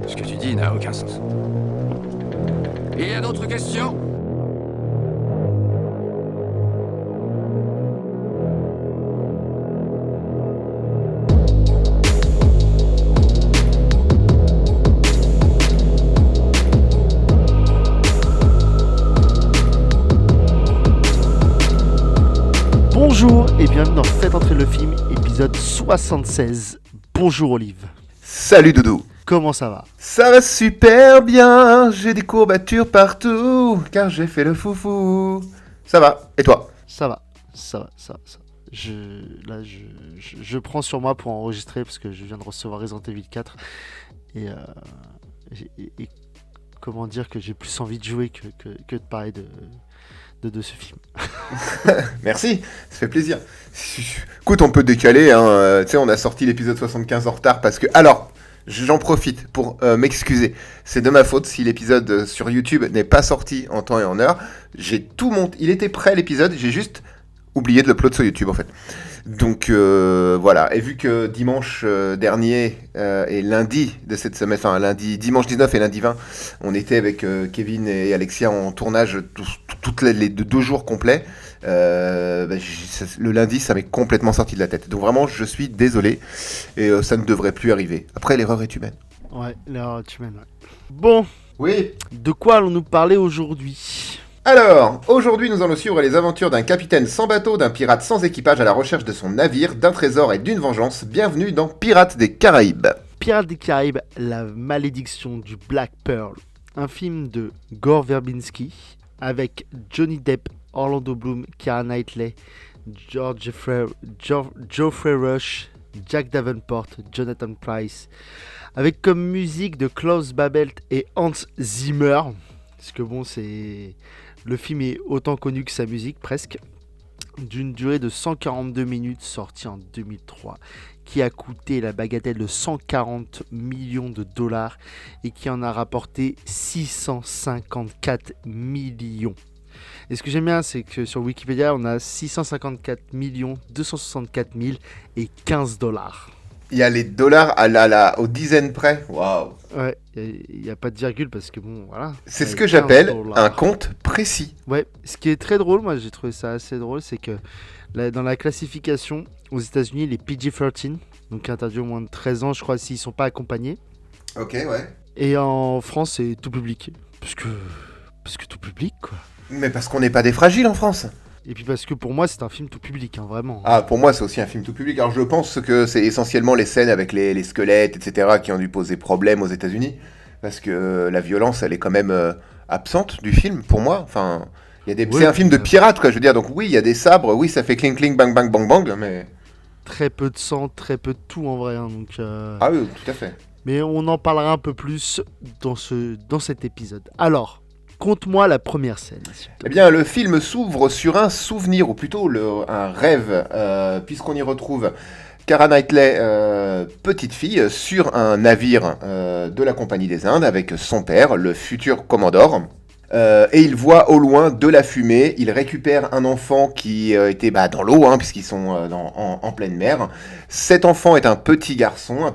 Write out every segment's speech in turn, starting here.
Ce que tu dis n'a aucun sens. Il y a d'autres questions? Bonjour et bienvenue dans Faites entrer le film, épisode 76. Bonjour Olive. Salut Doudou. Comment ça va? Ça va super bien, j'ai des courbatures partout, car j'ai fait le foufou. Ça va, et toi? Ça va. Je prends sur moi pour enregistrer parce que je viens de recevoir Resident Evil 4 et comment dire que j'ai plus envie de jouer que de parler de ce film. Merci, ça fait plaisir. Écoute, on peut décaler, hein. Tu sais, on a sorti l'épisode 75 en retard parce que... Alors, j'en profite pour m'excuser. C'est de ma faute si l'épisode sur YouTube n'est pas sorti en temps et en heure. J'ai tout monté, il était prêt l'épisode, j'ai juste oublié de l'upload sur YouTube en fait. Donc voilà, et vu que dimanche dernier et lundi de cette semaine, enfin dimanche 19 et lundi 20, on était avec Kevin et Alexia en tournage toutes les 2 jours complets, le lundi ça m'est complètement sorti de la tête. Donc vraiment je suis désolé et ça ne devrait plus arriver. Après l'erreur est humaine. Ouais, l'erreur est humaine, ouais. Bon, Oui. de quoi allons-nous parler aujourd'hui? Alors, aujourd'hui nous allons suivre les aventures d'un capitaine sans bateau, d'un pirate sans équipage à la recherche de son navire, d'un trésor et d'une vengeance. Bienvenue dans Pirates des Caraïbes. Pirates des Caraïbes, la malédiction du Black Pearl. Un film de Gore Verbinski avec Johnny Depp, Orlando Bloom, Keira Knightley, Geoffrey Rush, Jack Davenport, Jonathan Pryce, avec comme musique de Klaus Babelt et Hans Zimmer. Parce que bon, le film est autant connu que sa musique, presque. D'une durée de 142 minutes, sorti en 2003, qui a coûté la bagatelle de 140 millions de dollars et qui en a rapporté 654 millions. Et ce que j'aime bien, c'est que sur Wikipédia, on a 654 264 000 et 15 dollars. Il y a les dollars aux dizaines près. Waouh. Ouais, il n'y a pas de virgule parce que bon, voilà. C'est ce que j'appelle un compte précis. Ouais, ce qui est très drôle, moi j'ai trouvé ça assez drôle, c'est que dans la classification, aux États-Unis, les PG-13, donc interdits au moins de 13 ans, je crois, s'ils ne sont pas accompagnés. Ok, ouais. Et en France, c'est tout public. Parce que tout public, quoi. Mais parce qu'on n'est pas des fragiles en France. Et puis parce que pour moi, c'est un film tout public, hein, vraiment. Ah, pour moi, c'est aussi un film tout public. Alors, je pense que c'est essentiellement les scènes avec les squelettes, etc., qui ont dû poser problème aux États-Unis. Parce que la violence, elle est quand même absente du film, pour moi. Enfin, c'est un film de pirate, quoi, je veux dire. Donc, oui, il y a des sabres, oui, ça fait cling, cling, bang, bang, bang, bang, mais... Très peu de sang, très peu de tout, en vrai. Hein, donc, Ah oui, tout à fait. Mais on en parlera un peu plus dans cet épisode. Alors... Conte-moi la première scène. Eh bien, le film s'ouvre sur un souvenir, ou plutôt un rêve, puisqu'on y retrouve Keira Knightley, petite fille, sur un navire de la Compagnie des Indes avec son père, le futur commandeur. Et il voit au loin de la fumée. Il récupère un enfant qui était dans l'eau, hein, puisqu'ils sont en pleine mer. Cet enfant est un petit garçon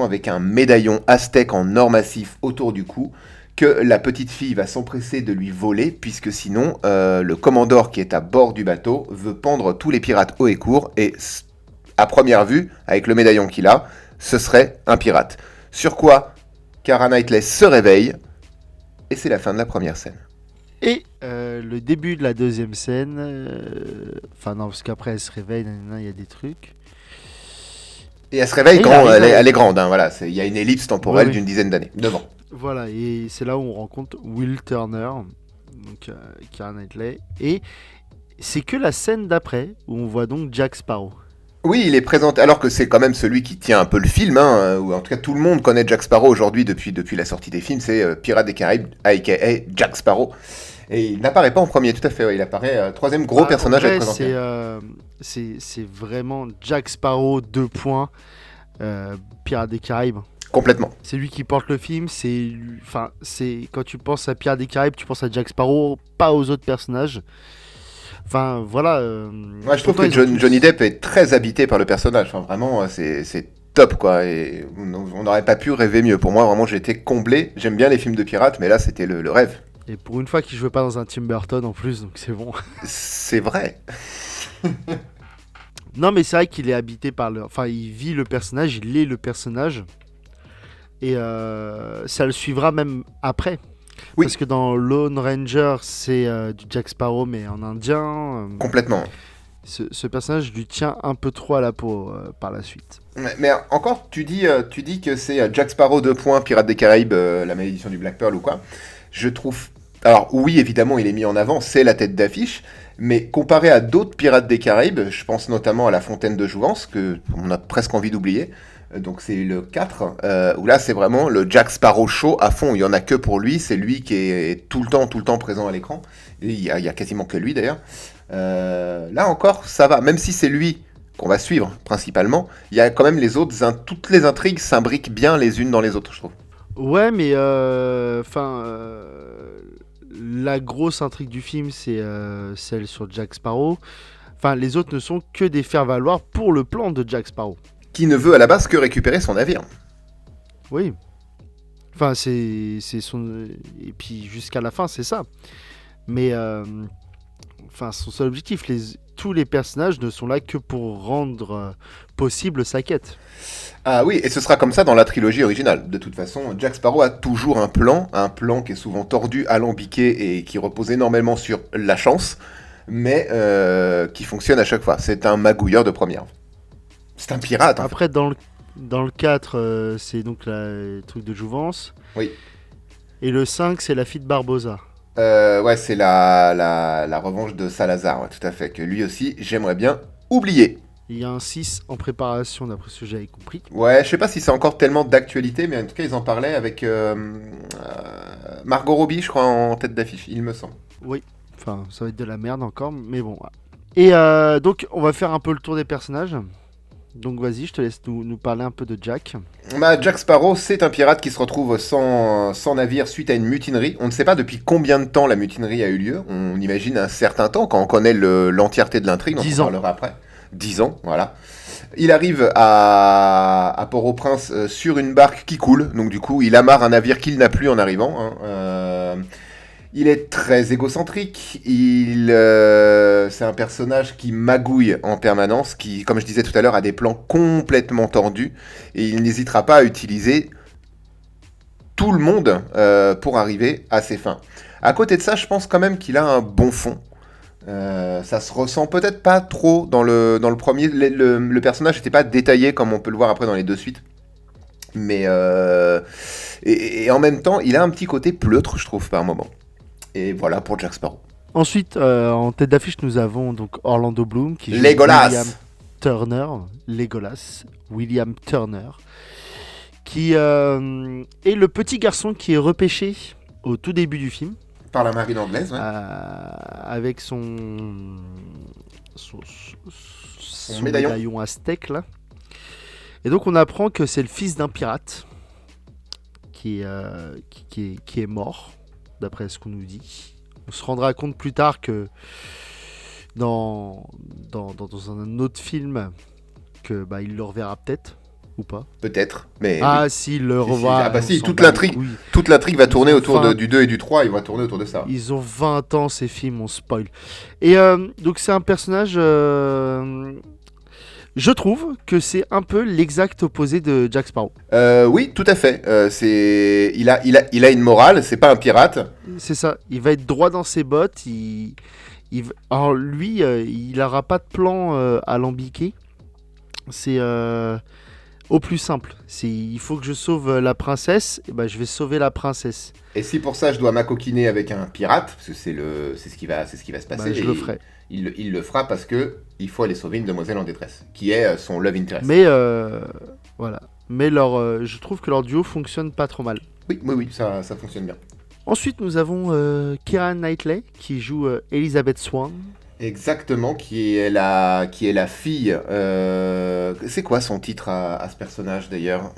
avec un médaillon aztèque en or massif autour du cou, que la petite fille va s'empresser de lui voler, puisque sinon, le commandeur qui est à bord du bateau veut pendre tous les pirates haut et court, et à première vue, avec le médaillon qu'il a, ce serait un pirate. Sur quoi Keira Knightley se réveille, et c'est la fin de la première scène. Et le début de la deuxième scène, enfin non, parce qu'après elle se réveille, il y a des trucs. Et elle se réveille quand elle est grande, hein, voilà, il y a une ellipse temporelle d'une dizaine d'années, 9 ans. Voilà, et c'est là où on rencontre Will Turner, donc Keira Knightley, et c'est que la scène d'après où on voit donc Jack Sparrow. Oui, il est présenté, alors que c'est quand même celui qui tient un peu le film, hein, ou en tout cas tout le monde connaît Jack Sparrow aujourd'hui depuis la sortie des films, c'est Pirates des Caraïbes, aka Jack Sparrow. Et il n'apparaît pas en premier, tout à fait, ouais, il apparaît troisième gros personnage à être présenté. C'est vraiment Jack Sparrow, Pirates des Caraïbes. Complètement. C'est lui qui porte le film, c'est quand tu penses à Pirates des Caraïbes, tu penses à Jack Sparrow, pas aux autres personnages. Enfin, voilà. Ouais, je trouve que Johnny Depp est très habité par le personnage. Enfin, vraiment, c'est top, quoi. Et on n'aurait pas pu rêver mieux. Pour moi, vraiment, j'ai été comblé. J'aime bien les films de pirates, mais là, c'était le rêve. Et pour une fois qu'il jouait pas dans un Tim Burton en plus, donc c'est bon. C'est vrai. Non, mais c'est vrai qu'il est habité par le... Enfin, il vit le personnage, il est le personnage. Et ça le suivra même après. Oui. Parce que dans Lone Ranger, c'est du Jack Sparrow, mais en indien. Complètement. Ce personnage lui tient un peu trop à la peau par la suite. Mais encore, tu dis que c'est Jack Sparrow 2 points, Pirates des Caraïbes, la malédiction du Black Pearl ou quoi. Je trouve... Alors oui, évidemment, il est mis en avant, c'est la tête d'affiche, mais comparé à d'autres Pirates des Caraïbes, je pense notamment à la Fontaine de Jouvence, que on a presque envie d'oublier, donc c'est le 4, où là c'est vraiment le Jack Sparrow show à fond, il n'y en a que pour lui, c'est lui qui est tout le temps présent à l'écran, et il y a quasiment que lui d'ailleurs. Là encore, ça va, même si c'est lui qu'on va suivre principalement, il y a quand même les autres, toutes les intrigues s'imbriquent bien les unes dans les autres, je trouve. Ouais, mais la grosse intrigue du film, c'est celle sur Jack Sparrow. Enfin, les autres ne sont que des faire-valoir pour le plan de Jack Sparrow. Qui ne veut à la base que récupérer son navire. Oui. Enfin, c'est son... Et puis, jusqu'à la fin, c'est ça. Mais, son seul objectif, tous les personnages ne sont là que pour rendre possible sa quête. Ah oui, et ce sera comme ça dans la trilogie originale. De toute façon, Jack Sparrow a toujours un plan qui est souvent tordu, alambiqué et qui repose énormément sur la chance, mais qui fonctionne à chaque fois. C'est un magouilleur de première. C'est un pirate. Après, dans le 4, c'est donc le truc de Jouvence. Oui. Et le 5, c'est la fille de Barbossa. Ouais, c'est la revanche de Salazar, ouais, tout à fait. Que lui aussi, j'aimerais bien oublier. Il y a un 6 en préparation, d'après ce que j'avais compris. Ouais, je sais pas si c'est encore tellement d'actualité, mais en tout cas, ils en parlaient avec Margot Robbie, je crois, en tête d'affiche, il me semble. Oui, enfin, ça va être de la merde encore, mais bon. Et donc, on va faire un peu le tour des personnages. Donc, vas-y, je te laisse nous parler un peu de Jack. Jack Sparrow, c'est un pirate qui se retrouve sans navire suite à une mutinerie. On ne sait pas depuis combien de temps la mutinerie a eu lieu. On imagine un certain temps, quand on connaît l'entièreté de l'intrigue, dont 10 on ans. parlera après. 10 ans, voilà. Il arrive à Port-au-Prince sur une barque qui coule, donc du coup il amarre un navire qu'il n'a plus en arrivant. Il est très égocentrique, c'est un personnage qui magouille en permanence, qui, comme je disais tout à l'heure, a des plans complètement tordus, et il n'hésitera pas à utiliser tout le monde pour arriver à ses fins. À côté de ça, je pense quand même qu'il a un bon fond. Ça se ressent peut-être pas trop dans le premier. Le personnage n'était pas détaillé comme on peut le voir après dans les deux suites. Mais et en même temps, il a un petit côté pleutre, je trouve, par moment. Et voilà pour Jack Sparrow. Ensuite, en tête d'affiche, nous avons donc Orlando Bloom qui joue Legolas. William Turner, qui est le petit garçon qui est repêché au tout début du film. Par la marine anglaise, ouais. Avec son médaillon aztèque, là. Et donc on apprend que c'est le fils d'un pirate qui est mort, d'après ce qu'on nous dit. On se rendra compte plus tard que dans un autre film que il le reverra peut-être ou pas. Peut-être, mais s'il le revoit. Ah bah si, toute l'intrigue va tourner autour du 2 et du 3, il va tourner autour de ça. Ils ont 20 ans ces films, on spoil. Et donc c'est un personnage, je trouve que c'est un peu l'exact opposé de Jack Sparrow. Oui, tout à fait. Il a une morale, c'est pas un pirate. C'est ça, il va être droit dans ses bottes. Alors lui, il n'aura pas de plan alambiqué. C'est au plus simple. Il faut que je sauve la princesse, et je vais sauver la princesse. Et si pour ça je dois m'acoquiner avec un pirate, parce que c'est ce qui va se passer, je le ferai. Il le fera parce que il faut aller sauver une demoiselle en détresse, qui est son love interest. Mais voilà. Mais je trouve que leur duo fonctionne pas trop mal. Oui, ça fonctionne bien. Ensuite, nous avons Keira Knightley qui joue Elizabeth Swann. Exactement, qui est la fille. C'est quoi son titre à ce personnage d'ailleurs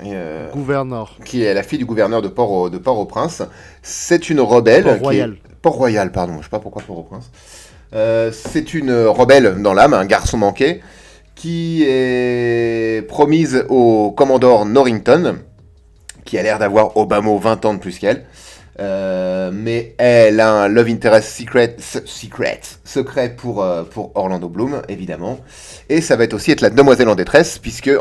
Gouverneur. Qui est la fille du gouverneur de Port-au-Prince. C'est une rebelle. Port-Royal. Port-Royal, pardon. Je sais pas pourquoi Port-au-Prince. C'est une rebelle dans l'âme, un garçon manqué, qui est promise au Commodore Norrington, qui a l'air d'avoir au bas mot 20 ans de plus qu'elle. Mais elle a un love interest secret pour Orlando Bloom, évidemment. Et ça va aussi être la demoiselle en détresse, puisque elle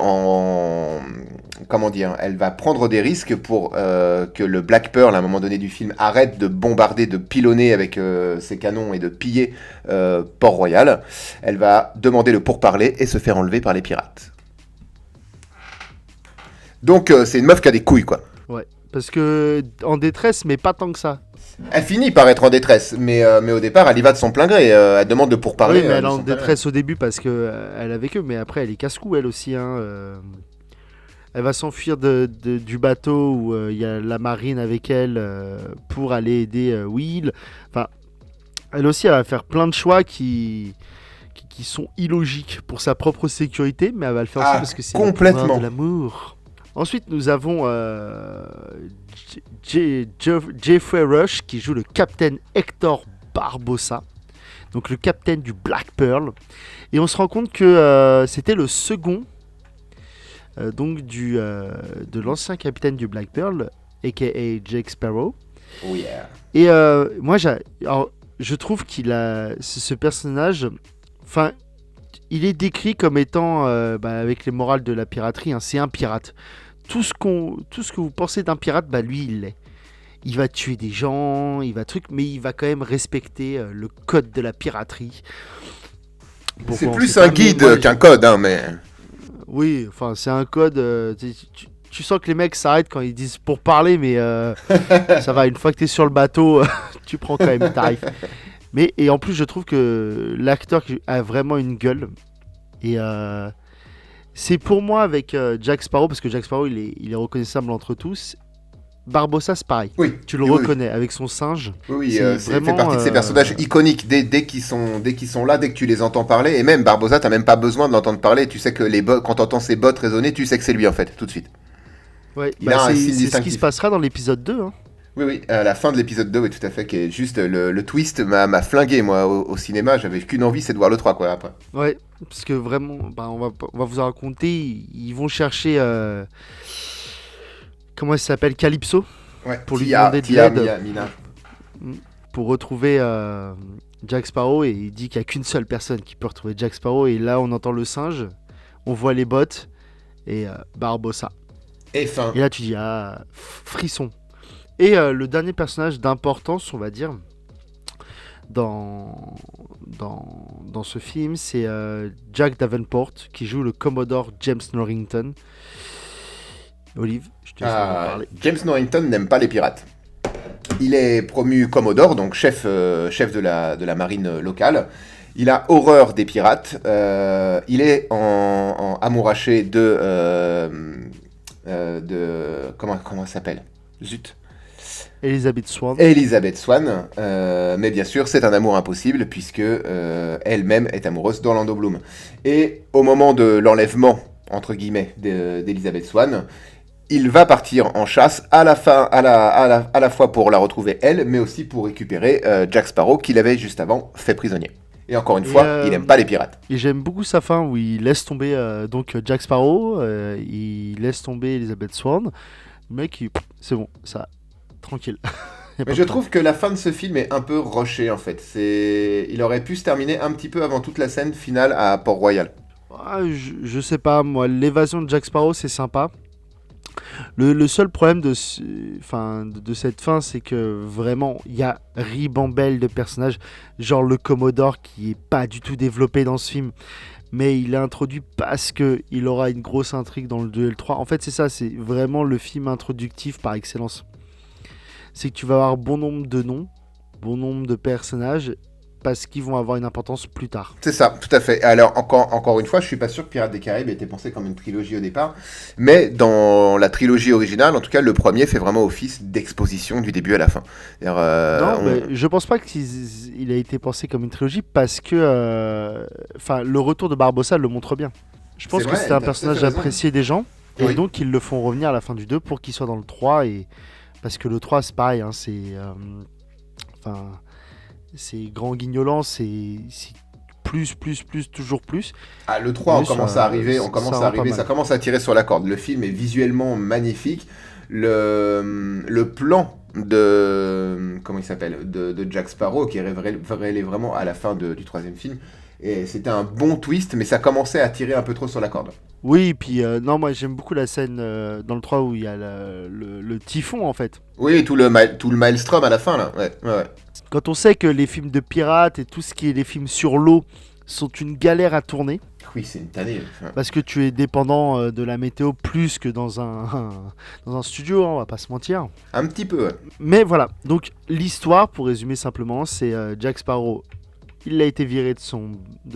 va prendre des risques pour que le Black Pearl, à un moment donné du film, arrête de bombarder, de pilonner avec ses canons et de piller Port-Royal. Elle va demander le pourparler et se faire enlever par les pirates. Donc c'est une meuf qui a des couilles, quoi. Ouais, parce que en détresse, mais pas tant que ça. Elle finit par être en détresse, mais au départ, elle y va de son plein gré. Elle demande de pourparler. Oui, mais elle est de en son plein détresse au début parce que elle est avec eux, mais après elle est casse-cou elle aussi. Hein, elle va s'enfuir du bateau où il y a la marine avec elle pour aller aider Will. Enfin, elle aussi, elle va faire plein de choix qui sont illogiques pour sa propre sécurité, mais elle va le faire aussi parce que c'est le complètement. pouvoir de l'amour. Ensuite, nous avons Jeffrey Rush qui joue le capitaine Hector Barbossa, donc le capitaine du Black Pearl. Et on se rend compte que c'était le second de l'ancien capitaine du Black Pearl, a.k.a. Jack Sparrow. Oh yeah. Et moi, je trouve qu'il a ce personnage. Enfin, il est décrit comme étant, avec les morales de la piraterie, hein, c'est un pirate. Tout ce que vous pensez d'un pirate, lui, il l'est. Il va tuer des gens, mais il va quand même respecter le code de la piraterie. C'est plus un guide qu'un code, hein, mais... Oui, enfin, c'est un code... tu sens que les mecs s'arrêtent quand ils disent pour parler, mais ça va, une fois que t'es sur le bateau, tu prends quand même tarif. Et en plus, je trouve que l'acteur a vraiment une gueule. Et c'est pour moi avec Jack Sparrow, parce que Jack Sparrow, il est reconnaissable entre tous. Barbossa, c'est pareil. Oui, tu le reconnais avec son singe. Oui, ça fait partie de ces personnages iconiques dès qu'ils sont là, dès que tu les entends parler. Et même Barbossa, t'as même pas besoin de l'entendre parler. Tu sais que quand t'entends ses bottes résonner, tu sais que c'est lui en fait, tout de suite. Ouais, c'est ce qui se passera dans l'épisode 2. Hein. Oui, à la fin de l'épisode 2, oui, tout à fait, qui est juste le twist m'a flingué, moi, au cinéma. J'avais qu'une envie, c'est de voir le 3, quoi, après. Ouais, parce que vraiment, on va vous en raconter. Ils vont chercher... comment elle s'appelle, Calypso, pour lui demander de l'aide pour retrouver Jack Sparrow, et il dit qu'il n'y a qu'une seule personne qui peut retrouver Jack Sparrow, et là on entend le singe, on voit les bottes et Barbossa. Et fin. Et là tu dis frisson. Et le dernier personnage d'importance, on va dire, dans ce film, c'est Jack Davenport qui joue le Commodore James Norrington. Olive, je te laisse en parler. James Norrington n'aime pas les pirates. Il est promu Commodore, donc chef de la marine locale. Il a horreur des pirates. Il est en amouraché de comment elle s'appelle ? Zut. Elizabeth Swann. Mais bien sûr, c'est un amour impossible puisque elle-même est amoureuse d'Orlando Bloom. Et au moment de l'enlèvement, entre guillemets, d'Elizabeth Swann, il va partir en chasse à la fois pour la retrouver elle, mais aussi pour récupérer Jack Sparrow qu'il avait juste avant fait prisonnier. Et encore une fois, il n'aime pas les pirates. Et j'aime beaucoup sa fin où il laisse tomber donc Jack Sparrow, il laisse tomber Elizabeth Swann. Le mec, c'est bon, ça, tranquille. Mais je trouve que la fin de ce film est un peu rushée en fait. Il aurait pu se terminer un petit peu avant toute la scène finale à Port-Royal. Je sais pas, moi, l'évasion de Jack Sparrow, c'est sympa. Le seul problème de cette fin, c'est que vraiment, il y a ribambelle de personnages, genre le Commodore qui est pas du tout développé dans ce film, mais il est introduit parce qu'il aura une grosse intrigue dans le 2 et le 3. En fait, c'est ça, c'est vraiment le film introductif par excellence. C'est que tu vas avoir bon nombre de noms, bon nombre de personnages, parce qu'ils vont avoir une importance plus tard. C'est ça, tout à fait. Alors, encore une fois, je suis pas sûr que Pirates des Caraïbes ait été pensé comme une trilogie au départ, mais dans la trilogie originale, en tout cas, le premier fait vraiment office d'exposition du début à la fin. Je pense pas qu'il a été pensé comme une trilogie, parce que le retour de Barbossa le montre bien. Je pense que c'était un personnage apprécié des gens, et donc ils le font revenir à la fin du 2 pour qu'il soit dans le 3, parce que le 3, c'est pareil, hein, c'est grand guignolant, c'est plus, toujours plus. Ah, le 3, on Mais commence ça- à arriver, ça rend pas mal. ça commence à tirer sur la corde. Le film est visuellement magnifique. Le plan de, comment il s'appelle, de Jack Sparrow, qui est révélé vraiment à la fin du troisième film, et c'était un bon twist, mais ça commençait à tirer un peu trop sur la corde. Oui, puis non, moi j'aime beaucoup la scène dans le 3 où il y a le typhon en fait. Oui, tout le maelstrom à la fin, là. Ouais. Quand on sait que les films de pirates et tout ce qui est les films sur l'eau sont une galère à tourner, Oui, c'est une tannée. Enfin, parce que tu es dépendant de la météo plus que dans dans un studio, hein, on va pas se mentir. un petit peu, ouais. Mais voilà, donc l'histoire, pour résumer simplement, c'est Jack Sparrow. Il a été viré de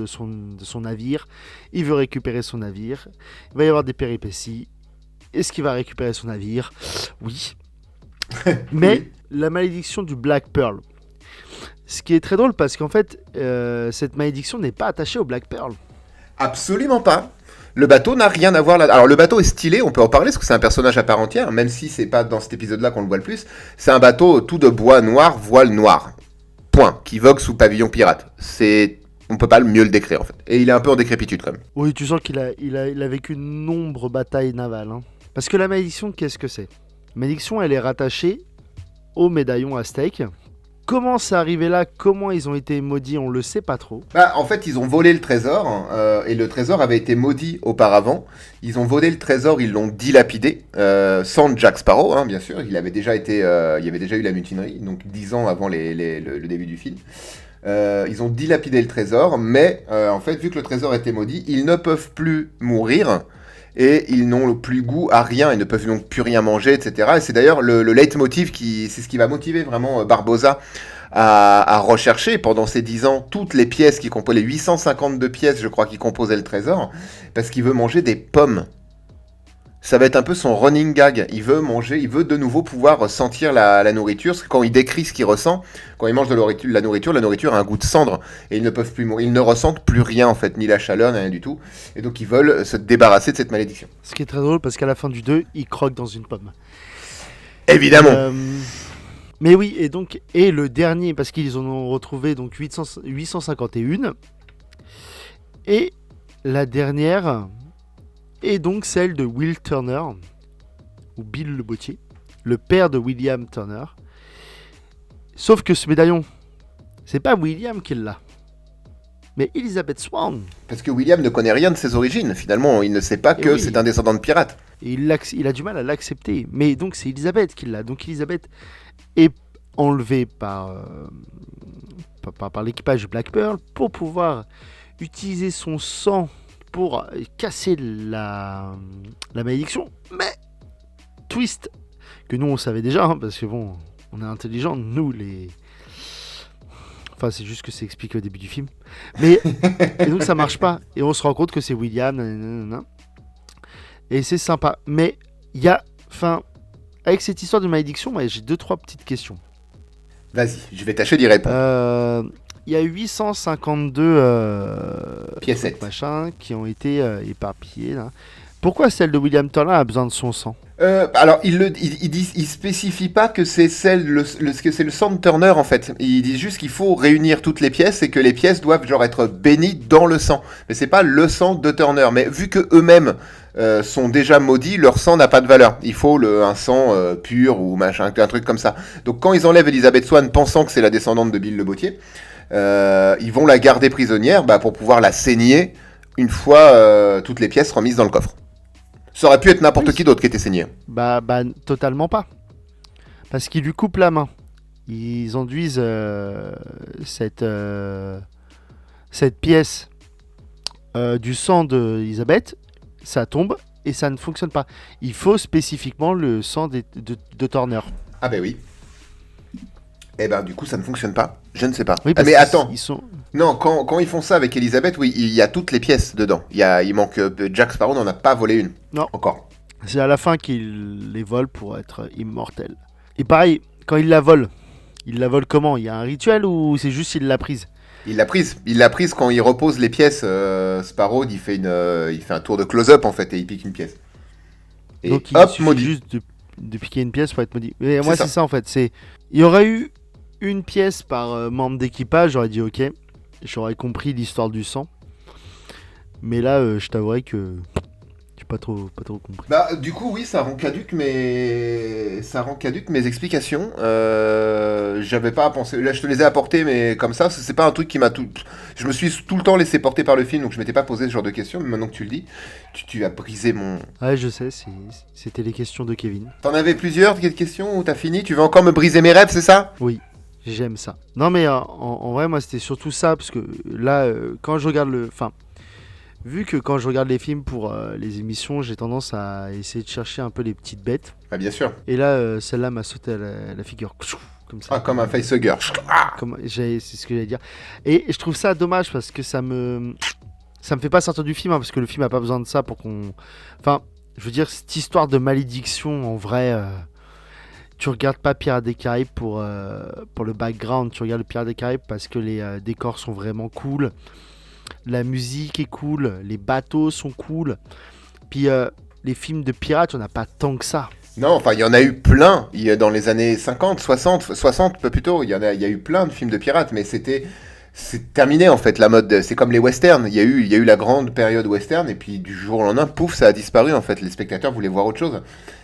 son navire. Il veut récupérer son navire. Il va y avoir des péripéties. Est-ce qu'il va récupérer son navire? Oui. Mais Oui. la malédiction du Black Pearl. Ce qui est très drôle parce qu'en fait, cette malédiction n'est pas attachée au Black Pearl. Absolument pas. Le bateau n'a rien à voir là. Alors le bateau est stylé, on peut en parler parce que c'est un personnage à part entière, même si c'est pas dans cet épisode-là qu'on le voit le plus. C'est un bateau tout de bois noir, voile noir. Point. Qui vogue sous pavillon pirate. On peut pas mieux le décrire en fait. Et il est un peu en décrépitude quand même. Oui, tu sens qu'il a vécu de nombreuses batailles navales. Hein. Parce que la malédiction, qu'est-ce que c'est? La malédiction, elle est rattachée au médaillon aztèque. Comment c'est arrivé là? Comment ils ont été maudits? On le sait pas trop. Bah, en fait, ils ont volé le trésor, et le trésor avait été maudit auparavant. Ils ont volé le trésor, ils l'ont dilapidé, sans Jack Sparrow, hein, bien sûr. Il y avait déjà eu la mutinerie, donc 10 ans avant le début du film. Ils ont dilapidé le trésor, mais en fait, vu que le trésor était maudit, ils ne peuvent plus mourir. Et ils n'ont plus goût à rien, ils ne peuvent donc plus rien manger, etc. Et c'est d'ailleurs le leitmotiv c'est ce qui va motiver vraiment Barbossa à rechercher pendant ces 10 ans toutes les pièces qui composent, les 852 pièces, je crois, qui composaient le trésor, parce qu'il veut manger des pommes. Ça va être un peu son running gag. Il veut manger, il veut de nouveau pouvoir sentir la nourriture. Parce que quand il décrit ce qu'il ressent, quand il mange de la nourriture a un goût de cendre. Et ils ne peuvent plus mourir. Ils ne ressentent plus rien, en fait, ni la chaleur, ni rien du tout. Et donc, ils veulent se débarrasser de cette malédiction. Ce qui est très drôle parce qu'à la fin du 2, il croque dans une pomme. Évidemment. Mais oui, et le dernier, parce qu'ils en ont retrouvé donc 851. Et la dernière est donc celle de Will Turner, ou Bill le Bottier, le père de William Turner. Sauf que ce médaillon, c'est pas William qui l'a, mais Elizabeth Swann. Parce que William ne connaît rien de ses origines. Finalement, il ne sait pas que oui. c'est un descendant de pirate. Et il a du mal à l'accepter. Mais donc c'est Elisabeth qui l'a. Donc Elisabeth est enlevée par l'équipage de Black Pearl pour pouvoir utiliser son sang pour casser la malédiction. Mais, twist, que nous on savait déjà, hein, parce que bon, on est intelligents, nous les... Enfin, c'est juste que c'est expliqué au début du film. Mais, et donc ça marche pas. Et on se rend compte que c'est William, nanana. Et c'est sympa. Mais il y a... Enfin, avec cette histoire de malédiction, moi, j'ai 2-3 petites questions. Vas-y, je vais tâcher d'y répondre. Il y a 852 Piécettes. machins qui ont été éparpillés. Là. Pourquoi celle de William Turner a besoin de son sang? Alors, il spécifie pas que c'est que c'est le sang de Turner en fait. Il dit juste qu'il faut réunir toutes les pièces et que les pièces doivent genre être bénies dans le sang. Mais c'est pas le sang de Turner. Mais vu que eux-mêmes sont déjà maudits, leur sang n'a pas de valeur. Il faut un sang pur ou machin, un truc comme ça. Donc quand ils enlèvent Elizabeth Swann pensant que c'est la descendante de Bill le Bottier, ils vont la garder prisonnière pour pouvoir la saigner une fois toutes les pièces remises dans le coffre. Ça aurait pu être n'importe qui d'autre qui était saigné. Bah, totalement pas. Parce qu'ils lui coupent la main. Ils enduisent cette pièce du sang d'Elisabeth. Ça tombe et ça ne fonctionne pas. Il faut spécifiquement le sang de Turner. Ah ben oui. Eh ben du coup ça ne fonctionne pas. Je ne sais pas. Oui, mais attends. Ils sont... Non, quand ils font ça avec Elisabeth, oui, il y a toutes les pièces dedans. Il manque... Jack Sparrow n'en a pas volé une. Non. Encore. C'est à la fin qu'il les vole pour être immortel. Et pareil, quand il la vole comment? Il y a un rituel ou c'est juste il l'a prise? Il l'a prise quand il repose les pièces. Sparrow, il fait un tour de close-up en fait et il pique une pièce. Et donc il hop, suffit maudit. juste de piquer une pièce pour être maudit. Mais moi c'est ça en fait. Il y aurait eu une pièce par membre d'équipage, j'aurais dit ok. j'aurais compris l'histoire du sang. Mais là, je t'avouerai que j'ai pas trop compris. Bah, du coup, oui, ça rend caduque mes explications. J'avais pas à penser. Là, je te les ai apportées, mais comme ça, c'est pas un truc qui m'a tout. Je me suis tout le temps laissé porter par le film, donc je m'étais pas posé ce genre de questions. Mais maintenant que tu le dis, tu as brisé mon. Ouais, je sais, c'était les questions de Kevin. T'en avais plusieurs questions ou t'as fini? Tu veux encore me briser mes rêves, c'est ça? Oui, j'aime ça. Non, mais en vrai, moi, c'était surtout ça, parce que là, quand je regarde le... Enfin, vu que quand je regarde les films pour les émissions, j'ai tendance à essayer de chercher un peu les petites bêtes. Bah, bien sûr. Et là, celle-là m'a sauté à la figure. Comme ça. Ah, comme un facehugger. C'est ce que j'allais dire. Et je trouve ça dommage, parce que ça me fait pas sortir du film, hein, parce que le film a pas besoin de ça pour qu'on... Enfin, je veux dire, cette histoire de malédiction, en vrai... Tu regardes pas Pirates des Caraïbes pour le background, tu regardes le Pirates des Caraïbes parce que les décors sont vraiment cool, la musique est cool, les bateaux sont cool. Puis les films de pirates, on n'a pas tant que ça. Non, enfin, il y en a eu plein. Dans les années 50, 60 plutôt. Il y a eu plein de films de pirates, mais c'est terminé en fait la mode. C'est comme les westerns. Il y a eu la grande période western, et puis du jour au lendemain, pouf, ça a disparu en fait. Les spectateurs voulaient voir autre chose.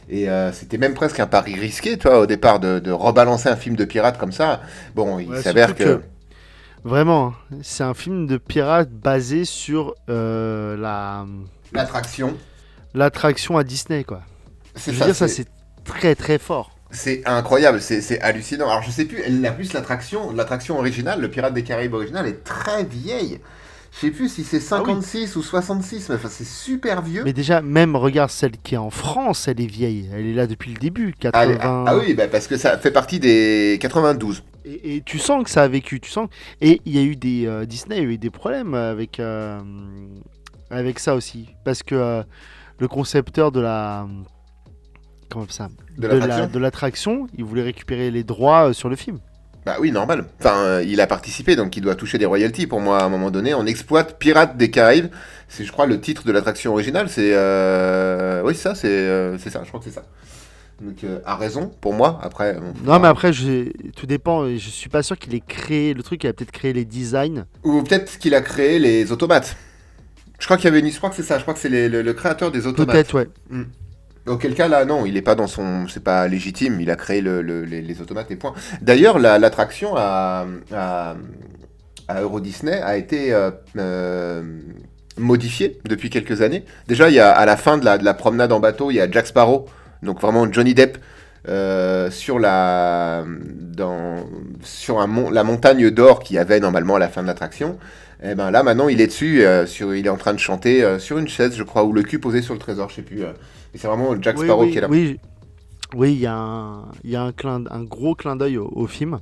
Et c'était même presque un pari risqué, toi, au départ, de rebalancer un film de pirate comme ça. Bon, il s'avère surtout vraiment, hein, c'est un film de pirates basé sur l'attraction. l'attraction à Disney, quoi. C'est Je veux ça. dire, ça c'est très très fort. C'est incroyable, c'est hallucinant. Alors je sais plus, la plus l'attraction originale, le Pirate des Caraïbes original est très vieille. Je sais plus si c'est 56 ou 66, mais enfin c'est super vieux. Mais déjà, même regarde celle qui est en France, elle est vieille. Elle est là depuis le début, Ah, 80. ah oui, bah parce que ça fait partie des 92. Et tu sens que ça a vécu, tu sens. Et il y a eu des Disney, il y a eu des problèmes avec ça aussi, parce que le concepteur de la comment ça, de l'attraction, il voulait récupérer les droits sur le film. Bah oui, normal. Enfin, il a participé, donc il doit toucher des royalties. Pour moi, à un moment donné, on exploite Pirates des Caraïbes. C'est, je crois, le titre de l'attraction originale. C'est, oui, ça, c'est ça. Je crois que c'est ça. Donc, à raison, pour moi. Après, Non, mais après, tout dépend. Je suis pas sûr qu'il ait créé le truc. Il a peut-être créé les designs. ou peut-être qu'il a créé les automates. Je crois qu'il y avait une. Je crois que c'est ça. Je crois que c'est le créateur des automates. Peut-être, ouais. Mm. Auquel cas là, non, il est pas dans son, c'est pas légitime. Il a créé les automates et point. D'ailleurs, l'attraction à Euro Disney a été modifiée depuis quelques années. Déjà, il y a à la fin de la promenade en bateau, il y a Jack Sparrow, donc vraiment Johnny Depp sur la montagne d'or qu'il y avait normalement à la fin de l'attraction. Et ben là maintenant il est dessus, il est en train de chanter sur une chaise, je crois, ou le cul posé sur le trésor, je sais plus. Et c'est vraiment Jack Sparrow qui est là. Oui, il y a un gros clin d'œil au film.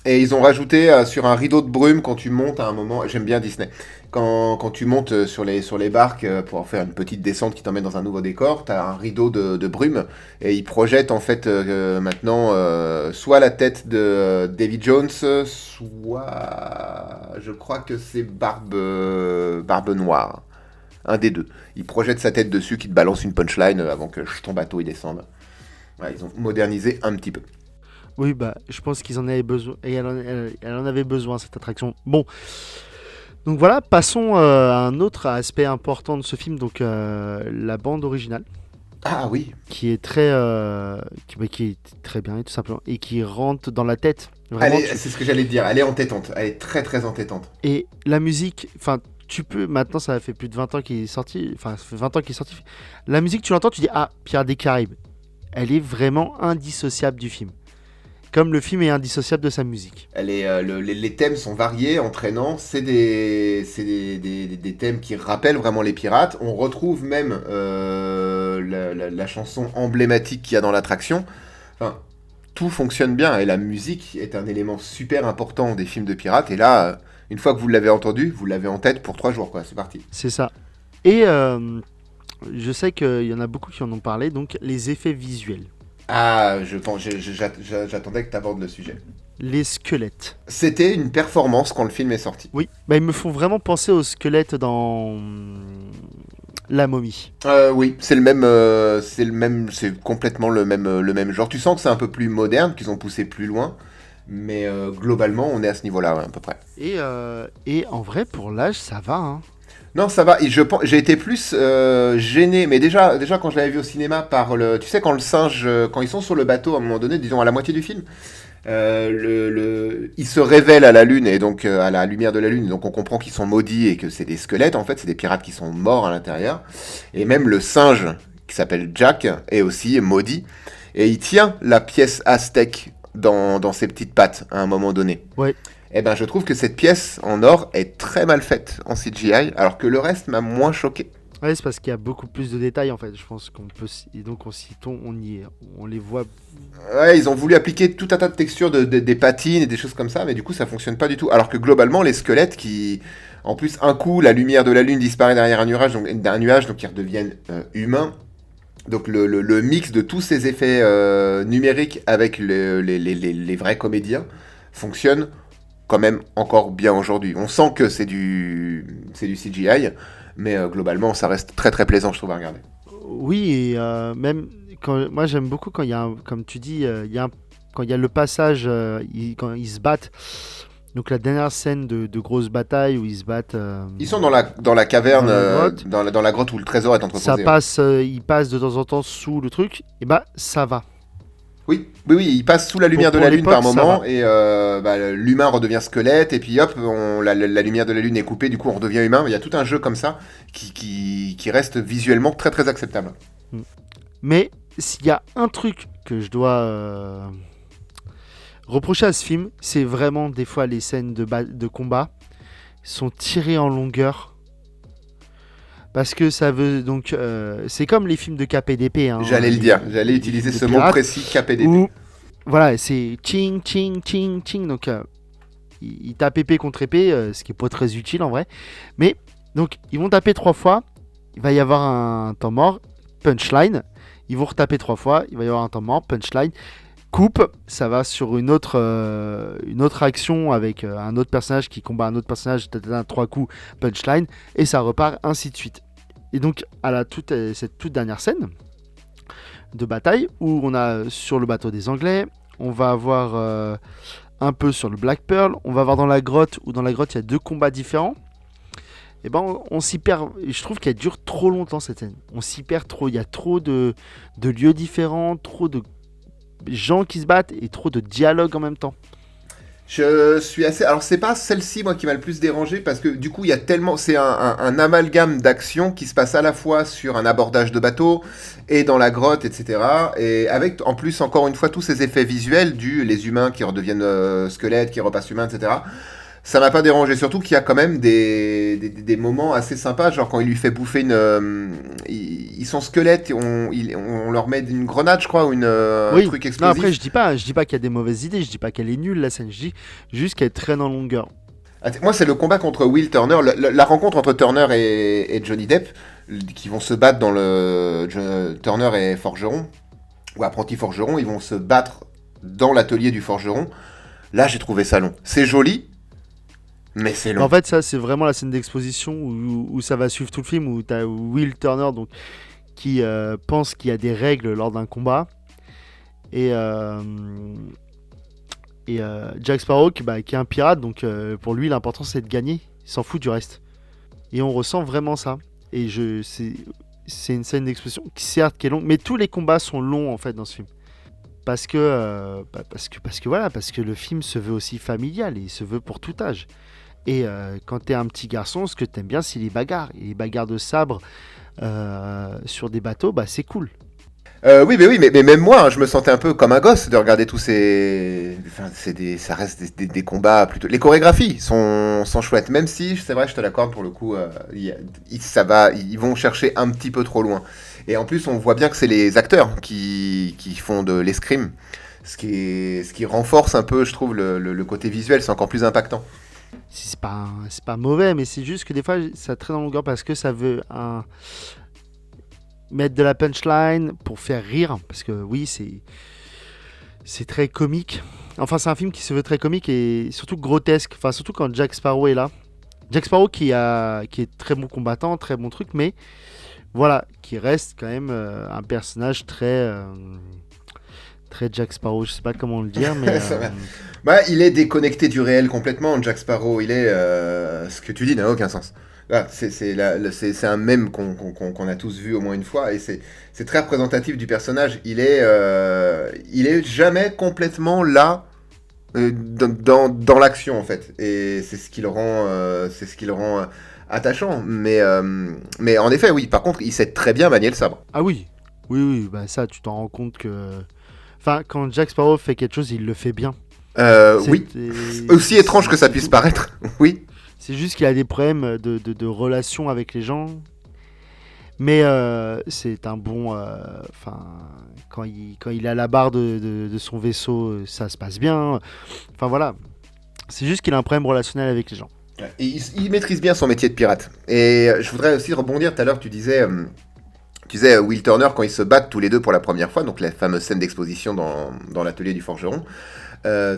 Et ils ont rajouté sur un rideau de brume quand tu montes à un moment. J'aime bien Disney. Quand tu montes sur les barques pour faire une petite descente qui t'emmène dans un nouveau décor, t'as un rideau de brume et ils projettent en fait maintenant soit la tête de Davy Jones, soit je crois que c'est Barbe Noire. Un des deux. Ils projettent sa tête dessus qui te balance une punchline avant que ton bateau il descende. Ouais, ils ont modernisé un petit peu. Oui, bah, je pense qu'ils en avaient besoin. Et elle en avait besoin, cette attraction. Bon. Donc voilà, passons à un autre aspect important de ce film, donc la bande originale. Ah oui. Qui est qui est très bien, tout simplement, et qui rentre dans la tête. Vraiment, C'est ce que j'allais te dire, elle est entêtante, elle est très très entêtante. Et la musique, enfin, tu peux, maintenant ça fait plus de 20 ans qu'il est sorti, enfin, ça fait 20 ans qu'il est sorti. La musique, tu l'entends, tu dis, ah, Pirates des Caraïbes. Elle est vraiment indissociable du film. Comme le film est indissociable de sa musique. Les thèmes sont variés, entraînants. C'est des thèmes qui rappellent vraiment les pirates. On retrouve même la chanson emblématique qu'il y a dans l'attraction. Enfin, tout fonctionne bien et la musique est un élément super important des films de pirates. Et là, une fois que vous l'avez entendu, vous l'avez en tête pour 3 jours, quoi. C'est parti. C'est ça. Et je sais qu'il y en a beaucoup qui en ont parlé, donc les effets visuels. Ah, j'attendais que tu abordes le sujet. Les squelettes. C'était une performance quand le film est sorti. Oui, bah, ils me font vraiment penser aux squelettes dans La Momie. Oui, c'est complètement le même genre. Tu sens que c'est un peu plus moderne, qu'ils ont poussé plus loin, Mais globalement, on est à ce niveau-là, ouais, à peu près. Et en vrai, pour l'âge, ça va. Hein. Non, ça va. Et j'ai été plus gêné, mais déjà quand je l'avais vu au cinéma par tu sais, quand le singe, quand ils sont sur le bateau à un moment donné, disons à la moitié du film, il se révèle à la lune et donc à la lumière de la lune, donc on comprend qu'ils sont maudits et que c'est des squelettes en fait, c'est des pirates qui sont morts à l'intérieur. Et même le singe qui s'appelle Jack est aussi maudit et il tient la pièce aztèque dans ses petites pattes à un moment donné. Ouais. Eh ben, je trouve que cette pièce en or est très mal faite en CGI, alors que le reste m'a moins choqué. Ouais, c'est parce qu'il y a beaucoup plus de détails en fait. Je pense qu'on peut. Et donc, on les voit. Ouais, ils ont voulu appliquer tout un tas de textures, des patines et des choses comme ça, mais du coup, ça fonctionne pas du tout. Alors que globalement, les squelettes qui. En plus, un coup, la lumière de la lune disparaît derrière un nuage, donc ils redeviennent humains. Donc le mix de tous ces effets numériques avec les vrais comédiens fonctionne quand même encore bien aujourd'hui. On sent que c'est du CGI, mais globalement, ça reste très très plaisant, je trouve, à regarder. Oui, et même moi j'aime beaucoup quand il y a, comme tu dis, quand il y a le passage, quand ils se battent. Donc la dernière scène de grosse bataille où ils se battent. Ils sont dans la caverne, dans la grotte. dans la grotte où le trésor est entreposé. Ça passe, ils passent de temps en temps sous le truc. Et bah ça va. Oui, ils passent sous la lumière de Pour la lune par l'époque, moment et l'humain redevient squelette et puis hop, la lumière de la lune est coupée, du coup on redevient humain. Il y a tout un jeu comme ça qui reste visuellement très très acceptable. Mais s'il y a un truc que je dois reprocher à ce film, c'est vraiment des fois les scènes de combat sont tirées en longueur. Parce que ça veut donc c'est comme les films de KPDP. Hein, J'allais le dire, j'allais utiliser ce mot précis, KPDP. Où, voilà, c'est ching ching ching ching. Donc ils tapent épée contre épée, ce qui est pas très utile en vrai. Mais donc ils vont taper 3 fois, il va y avoir un temps mort, punchline. Ils vont retaper 3 fois, il va y avoir un temps mort, punchline. Coupe, ça va sur une autre action avec un autre personnage qui combat un autre personnage, 3 coups, punchline, et ça repart, ainsi de suite. Et donc, à cette toute dernière scène de bataille, où on a sur le bateau des Anglais, on va avoir un peu sur le Black Pearl, on va avoir dans la grotte, où dans la grotte il y a 2 combats différents. Et ben on s'y perd. Je trouve qu'elle dure trop longtemps cette scène. On s'y perd trop. Il y a trop de lieux différents, trop de gens qui se battent et trop de dialogues en même temps. Je suis assez. Alors, c'est pas celle-ci, moi, qui m'a le plus dérangé, parce que du coup, il y a tellement. C'est un amalgame d'actions qui se passe à la fois sur un abordage de bateau et dans la grotte, etc. Et avec, en plus, encore une fois, tous ces effets visuels les humains qui redeviennent squelettes, qui repassent humains, etc. Ça m'a pas dérangé, surtout qu'il y a quand même des moments assez sympas, genre quand il lui fait bouffer ils sont squelettes, et on leur met une grenade, je crois, ou un truc explosif. Non, après, je dis pas qu'il y a des mauvaises idées, je dis pas qu'elle est nulle la scène, je dis juste qu'elle traîne en longueur. Moi, c'est le combat contre Will Turner, la rencontre entre Turner et Johnny Depp, qui vont se battre dans Turner est forgeron, ou apprenti forgeron, ils vont se battre dans l'atelier du forgeron. Là, j'ai trouvé ça long. C'est joli, mais c'est long. En fait, ça, c'est vraiment la scène d'exposition où ça va suivre tout le film, où tu as Will Turner donc, qui pense qu'il y a des règles lors d'un combat. Et Jack Sparrow qui est un pirate, donc pour lui, l'important c'est de gagner. Il s'en fout du reste. Et on ressent vraiment ça. Et c'est une scène d'exposition qui, certes, qui est longue, mais tous les combats sont longs en fait dans ce film. Parce que le film se veut aussi familial et il se veut pour tout âge. Et quand t'es un petit garçon, ce que t'aimes bien, c'est les bagarres. Et les bagarres de sabre sur des bateaux, c'est cool. Oui, mais même moi, hein, je me sentais un peu comme un gosse de regarder tous ces. Enfin, ça reste des combats plutôt. Les chorégraphies sont chouettes, même si, c'est vrai, je te l'accorde pour le coup, ils vont chercher un petit peu trop loin. Et en plus, on voit bien que c'est les acteurs qui font de l'escrime, ce qui renforce un peu, je trouve, le côté visuel, c'est encore plus impactant. C'est pas mauvais, mais c'est juste que des fois, ça traîne en longueur parce que ça veut mettre de la punchline pour faire rire. Parce que oui, c'est très comique. Enfin, c'est un film qui se veut très comique et surtout grotesque. Enfin, surtout quand Jack Sparrow est là. Jack Sparrow qui est très bon combattant, très bon truc, mais voilà, qui reste quand même un personnage très très Jack Sparrow, je sais pas comment le dire, mais Ça va. Bah, il est déconnecté du réel complètement, Jack Sparrow. Il est. Ce que tu dis n'a aucun sens. Là, c'est un mème qu'on a tous vu au moins une fois, et c'est très représentatif du personnage. Il est jamais complètement là dans l'action, en fait. Et c'est ce qui le rend attachant. Mais en effet, oui, par contre, il sait très bien manier le sabre. ah oui, oui, bah ça, tu t'en rends compte que, enfin, quand Jack Sparrow fait quelque chose, il le fait bien. Oui. C'est- Aussi étrange que ça c'est puisse tout. paraître, oui. C'est juste qu'il a des problèmes de relation avec les gens. Mais c'est un bon. Enfin, quand il est à la barre de son vaisseau, ça se passe bien. Enfin voilà. C'est juste qu'il a un problème relationnel avec les gens. Et il maîtrise bien son métier de pirate. Et je voudrais aussi rebondir, tout à l'heure, tu disais Will Turner, quand ils se battent tous les deux pour la première fois, donc la fameuse scène d'exposition dans l'atelier du forgeron,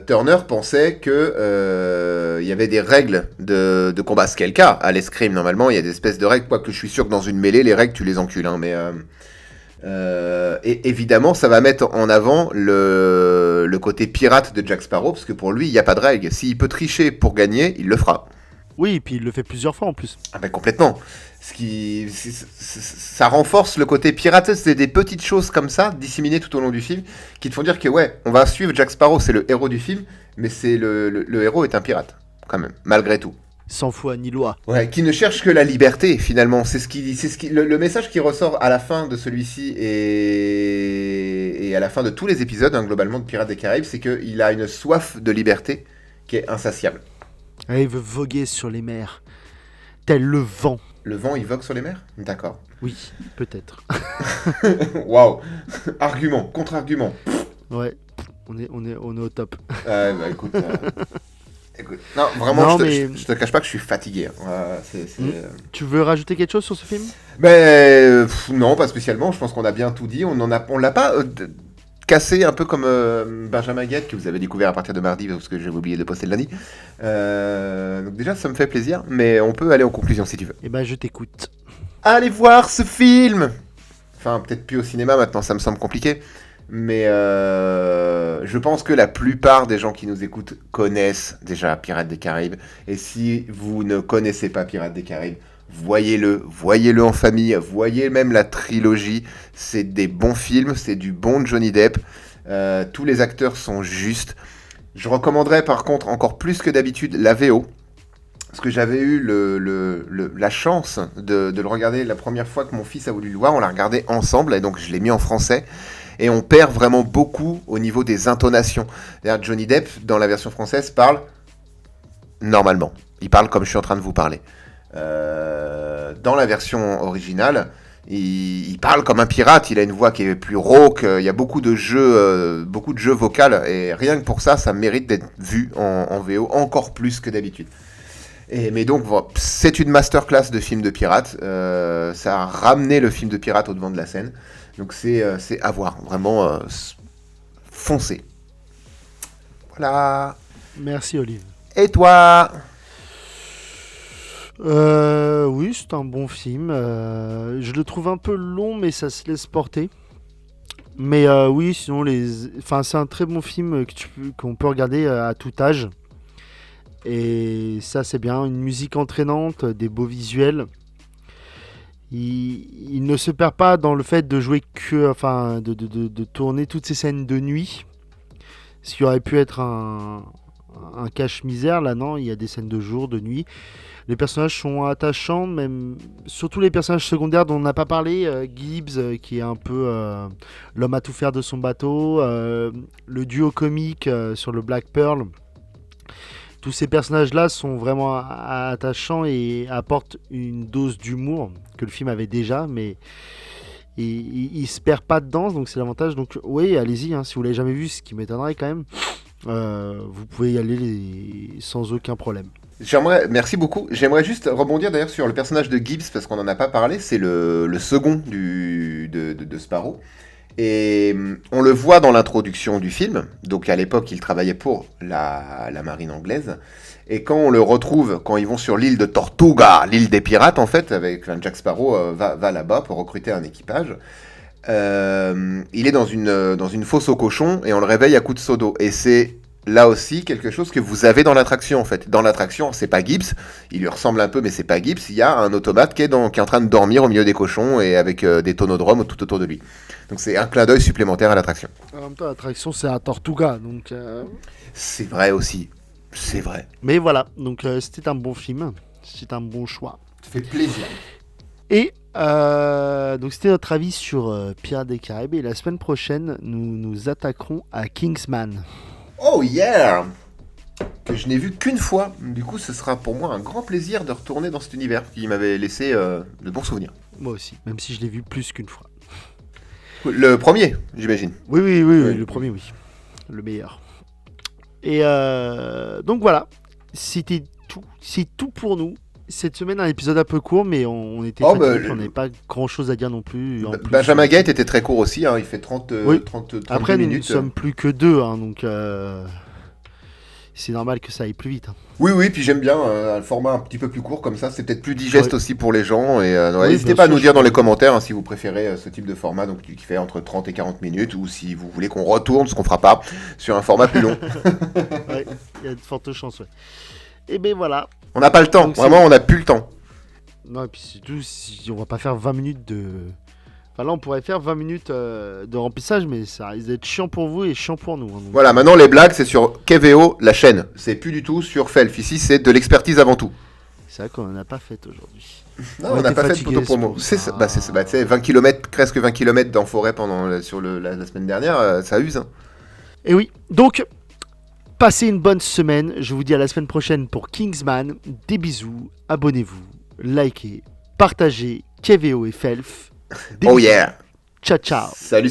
Turner pensait que il y avait des règles de combat, ce qu'est le cas à l'escrime. Normalement, il y a des espèces de règles, quoique je suis sûr que dans une mêlée, les règles, tu les encules. Hein, mais et évidemment, ça va mettre en avant le côté pirate de Jack Sparrow, parce que pour lui, il n'y a pas de règles. S'il peut tricher pour gagner, il le fera. Oui, et puis il le fait plusieurs fois en plus. Ah ben complètement. Ça renforce le côté pirate. C'est des petites choses comme ça, disséminées tout au long du film, qui te font dire que ouais, on va suivre Jack Sparrow, c'est le héros du film, mais c'est le héros est un pirate, quand même, malgré tout. Sans foi ni loi. Ouais, qui ne cherche que la liberté, finalement. Le message qui ressort à la fin de celui-ci et à la fin de tous les épisodes, hein, globalement, de Pirates des Caraïbes, c'est qu'il a une soif de liberté qui est insatiable. Ah, il veut voguer sur les mers, tel le vent. Le vent, il vogue sur les mers? D'accord. Oui, peut-être. Waouh. Argument, contre-argument. Ouais, on est au top. Bah écoute, écoute. Non, vraiment, Non, je te cache pas que je suis fatigué. Hein. Tu veux rajouter quelque chose sur ce film? Mais non, pas spécialement. Je pense qu'on a bien tout dit. On l'a pas cassé un peu comme Benjamin Guette que vous avez découvert à partir de mardi parce que j'avais oublié de poster le lundi. Donc déjà, ça me fait plaisir. Mais on peut aller en conclusion si tu veux. Eh ben, je t'écoute. Allez voir ce film. Enfin, peut-être plus au cinéma maintenant. Ça me semble compliqué. Mais je pense que la plupart des gens qui nous écoutent connaissent déjà Pirates des Caraïbes. Et si vous ne connaissez pas Pirates des Caraïbes, voyez-le en famille, voyez même la trilogie. C'est des bons films, c'est du bon Johnny Depp. Tous les acteurs sont justes. Je recommanderais par contre encore plus que d'habitude la VO. Parce que j'avais eu la chance de le regarder la première fois que mon fils a voulu le voir. On l'a regardé ensemble et donc je l'ai mis en français. Et on perd vraiment beaucoup au niveau des intonations. C'est-à-dire Johnny Depp, dans la version française, parle normalement. Il parle comme je suis en train de vous parler. Dans la version originale, il parle comme un pirate. Il a une voix qui est plus rauque. Il y a beaucoup de jeux vocaux. Et rien que pour ça, ça mérite d'être vu en VO encore plus que d'habitude. Mais donc, voilà, c'est une masterclass de film de pirate. Ça a ramené le film de pirate au devant de la scène. Donc c'est à voir, vraiment foncez. Voilà. Merci, Olive. Et toi? Oui, c'est un bon film. Je le trouve un peu long, mais ça se laisse porter. Mais oui, sinon, c'est un très bon film qu'on peut regarder à tout âge. Et ça, c'est bien. Une musique entraînante, des beaux visuels. Il ne se perd pas dans le fait de jouer de tourner toutes ces scènes de nuit. Ce qui aurait pu être un cache-misère, là non, il y a des scènes de jour, de nuit. Les personnages sont attachants, même surtout les personnages secondaires dont on n'a pas parlé. Gibbs, qui est un peu l'homme à tout faire de son bateau. Le duo comique sur le Black Pearl. Tous ces personnages-là sont vraiment attachants et apportent une dose d'humour que le film avait déjà, mais il se perd pas dedans, donc c'est l'avantage. Donc oui, allez-y, hein, si vous l'avez jamais vu, ce qui m'étonnerait quand même, vous pouvez y aller sans aucun problème. Merci beaucoup. J'aimerais juste rebondir d'ailleurs sur le personnage de Gibbs, parce qu'on n'en a pas parlé, c'est le second de Sparrow. Et on le voit dans l'introduction du film, donc à l'époque il travaillait pour la marine anglaise, et quand on le retrouve, quand ils vont sur l'île de Tortuga, l'île des pirates en fait, avec Jack Sparrow va là-bas pour recruter un équipage, il est dans une fosse aux cochons et on le réveille à coups de seau d'eau. Et c'est là aussi quelque chose que vous avez dans l'attraction en fait. Dans l'attraction, c'est pas Gibbs, il lui ressemble un peu, mais c'est pas Gibbs. Il y a un automate qui est en train de dormir au milieu des cochons et avec des tonodromes tout autour de lui. Donc c'est un clin d'œil supplémentaire à l'attraction. En même temps, l'attraction, c'est à Tortuga, donc... C'est vrai aussi, c'est vrai. Mais voilà, donc c'était un bon film, c'était un bon choix. Ça fait plaisir. Et donc c'était notre avis sur Pirates des Caraïbes. Et la semaine prochaine, nous nous attaquerons à Kingsman. Oh yeah! Que je n'ai vu qu'une fois. Du coup, ce sera pour moi un grand plaisir de retourner dans cet univers qui m'avait laissé de bons souvenirs. Moi aussi, même si je l'ai vu plus qu'une fois. Le premier, j'imagine. Oui, le premier, oui. Le meilleur. Et donc voilà, c'était tout. C'est tout pour nous. Cette semaine, un épisode un peu court, mais on était fatigués, on n'avait pas grand-chose à dire non plus. En plus, Benjamin Gate était très court aussi, hein, il fait 30 Après, minutes. nous ne sommes plus que deux, hein, donc c'est normal que ça aille plus vite. Hein. Oui, puis j'aime bien un format un petit peu plus court comme ça, c'est peut-être plus digeste aussi pour les gens. Et n'hésitez pas à nous dire dans les commentaires si vous préférez ce type de format, donc qui fait entre 30 et 40 minutes, ou si vous voulez qu'on retourne, ce qu'on fera pas, sur un format plus long. Ouais, il y a de fortes chances, ouais. Et ben voilà. On n'a pas le temps, donc, vraiment, on n'a plus le temps. Non, et puis surtout, on va pas faire 20 minutes de... Enfin là, on pourrait faire 20 minutes de remplissage, mais ça risque d'être chiant pour vous et chiant pour nous. Hein, donc... Voilà, maintenant les blagues, c'est sur KVO, la chaîne. C'est plus du tout sur Felf. Ici, c'est de l'expertise avant tout. C'est vrai qu'on n'en a pas fait aujourd'hui. Non, on n'a pas fait de photo promo. C'est 20 km, presque 20 km dans forêt sur la semaine dernière, ça use. Hein. Et oui, donc, passez une bonne semaine. Je vous dis à la semaine prochaine pour Kingsman. Des bisous, abonnez-vous, likez, partagez KVO et Felf. Des Oh bisous. yeah! Ciao, ciao. Salut!